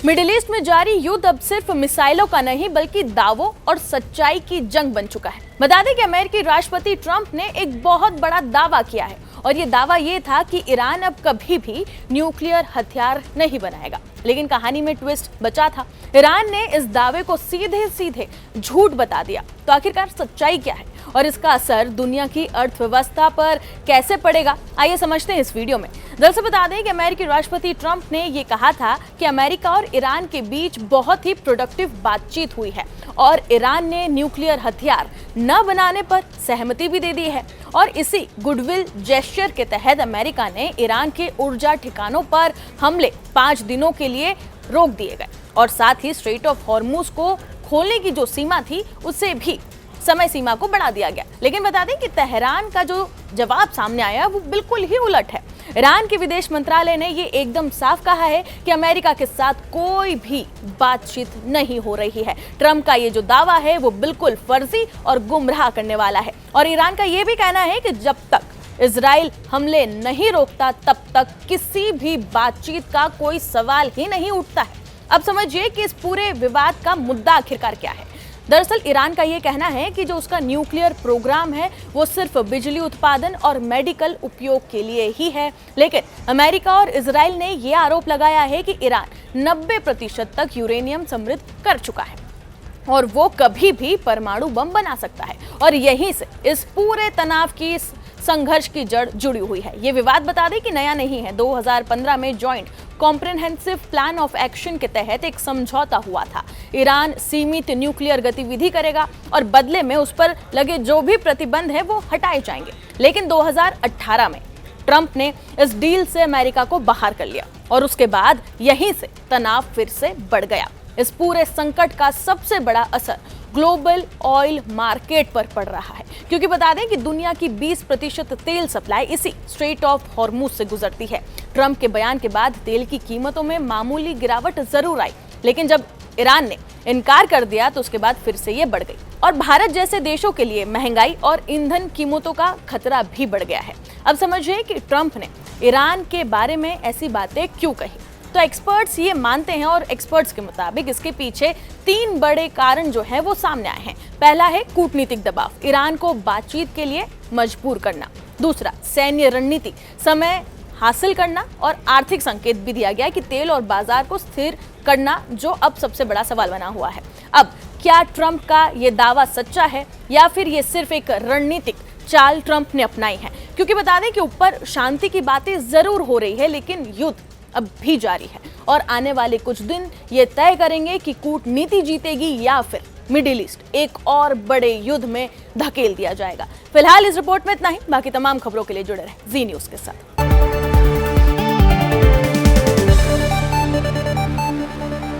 Middle east में जारी युद्ध अब सिर्फ मिसाइलों का नहीं बल्कि दावों और सच्चाई की जंग बन चुका है। बता दें कि अमेरिकी राष्ट्रपति ट्रंप ने एक बहुत बड़ा दावा किया है और ये दावा ये था कि ईरान अब कभी भी न्यूक्लियर हथियार नहीं बनाएगा। लेकिन कहानी में ट्विस्ट बचा था। ईरान ने इस दावे को सीधे सीधे झूठ बता दिया। तो आखिरकार सच्चाई क्या है और इसका असर दुनिया की अर्थव्यवस्था पर कैसे पड़ेगा, आइए समझते हैं इस वीडियो में। दरअसल बता दें कि अमेरिकी राष्ट्रपति ट्रंप ने ये कहा था कि अमेरिका और ईरान के बीच बहुत ही प्रोडक्टिव बातचीत हुई है और ईरान ने न्यूक्लियर हथियार न बनाने पर सहमति भी दे दी है। और इसी गुडविल जेस्चर के तहत अमेरिका ने ईरान के ऊर्जा ठिकानों पर हमले 5 दिनों के लिए रोक दिए गए और साथ ही स्ट्रेट ऑफ हॉर्मुज को खोलने की जो सीमा थी उससे भी समय सीमा को बढ़ा दिया गया। लेकिन बता दें कि तेहरान का जो जवाब सामने आया वो बिल्कुल ही उलट है। ईरान के विदेश मंत्रालय ने ये एकदम साफ कहा है कि अमेरिका के साथ कोई भी बातचीत नहीं हो रही है। ट्रंप का ये जो दावा है वो बिल्कुल फर्जी और गुमराह करने वाला है। और ईरान का ये भी कहना है कि जब तक इजराइल हमले नहीं रोकता तब तक किसी भी बातचीत का कोई सवाल ही नहीं उठता है। अब समझिए कि इस पूरे विवाद का मुद्दा आखिरकार क्या है। दरअसल ईरान का ये कहना है कि जो उसका न्यूक्लियर प्रोग्राम है वो सिर्फ बिजली उत्पादन और मेडिकल उपयोग के लिए ही है। लेकिन अमेरिका और इजराइल ने ये आरोप लगाया है कि ईरान 90% तक यूरेनियम समृद्ध कर चुका है और वो कभी भी परमाणु बम बना सकता है। और यहीं से इस पूरे तनाव की संघर्ष की जड़ जुड़ी हुई है। ये विवाद बता दें कि नया नहीं है। 2015 में joint comprehensive plan of action के तहत एक समझौता हुआ था। ईरान सीमित न्यूक्लियर गतिविधि करेगा और बदले में उस पर लगे जो भी प्रतिबंध है वो हटाए जाएंगे। लेकिन 2018 में ट्रंप ने इस डील से अमेरिका को बाहर कर लिया और उसके बाद यहीं से तनाव फिर से बढ़ गया। इस पूरे संकट का सबसे बड़ा असर ग्लोबल ऑयल मार्केट पर पड़ रहा है, क्योंकि बता दें कि दुनिया की 20% तेल सप्लाई इसी स्ट्रेट ऑफ हॉर्मुज से गुजरती है। ट्रंप के बयान के बाद तेल की कीमतों में मामूली गिरावट जरूर आई, लेकिन जब ईरान ने इनकार कर दिया तो उसके बाद फिर से ये बढ़ गई और भारत जैसे देशों के लिए महंगाई और ईंधन कीमतों का खतरा भी बढ़ गया है। अब समझिए कि ट्रंप ने ईरान के बारे में ऐसी बातें क्यों कही। तो एक्सपर्ट्स ये मानते हैं और एक्सपर्ट्स के मुताबिक इसके पीछे 3 बड़े कारण जो है वो सामने आए हैं। पहला है कूटनीतिक दबाव, ईरान को बातचीत के लिए मजबूर करना। दूसरा सैन्य रणनीति, समय हासिल करना और आर्थिक संकेत भी दिया गया कि तेल और बाजार को स्थिर करना, जो अब सबसे बड़ा सवाल बना हुआ है। अब क्या ट्रंप का ये दावा सच्चा है या फिर ये सिर्फ एक रणनीतिक चाल ट्रंप ने अपनाई है? क्योंकि बता दें कि ऊपर शांति की बातें जरूर हो रही है लेकिन युद्ध अब भी जारी है और आने वाले कुछ दिन ये तय करेंगे कि कूटनीति जीतेगी या फिर मिडिल ईस्ट एक और बड़े युद्ध में धकेल दिया जाएगा। फिलहाल इस रिपोर्ट में इतना ही। बाकी तमाम खबरों के लिए जुड़े रहें जी न्यूज़ के साथ।